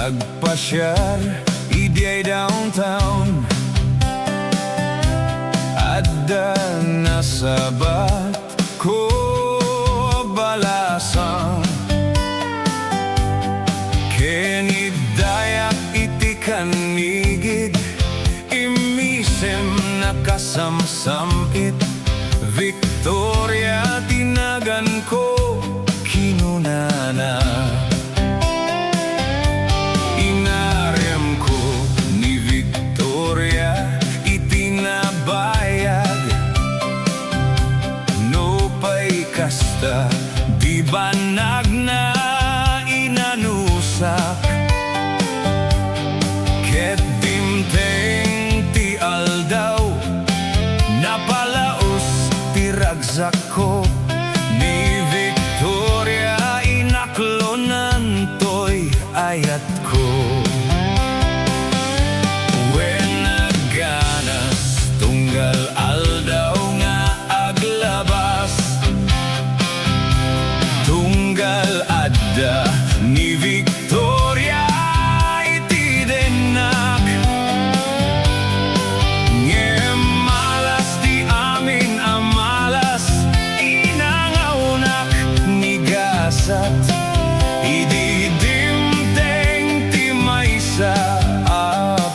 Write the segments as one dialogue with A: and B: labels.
A: Nagpasyar, idiay downtown, adda nasabat ko balasang kenidayak iti kanigid, imisem nakasamsamit, Victoria tinagan ko kinunana. Inarem ko ni Victoria itinabayag, no pa'y kasta di banag na inanusak, ket dimteng ti aldaw napalaos ti ragsak ko ni Victoria, inaklonan to'y ayat ko. When naganas tunggal aldaw nga aglabas, tunggal adda ni Victoria iti denak, ngem malas ti amin amalas, inangaunak ni gasat, ididimteng ti maysa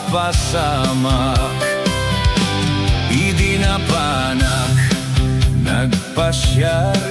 A: apasamak, idinapanak nagpasyar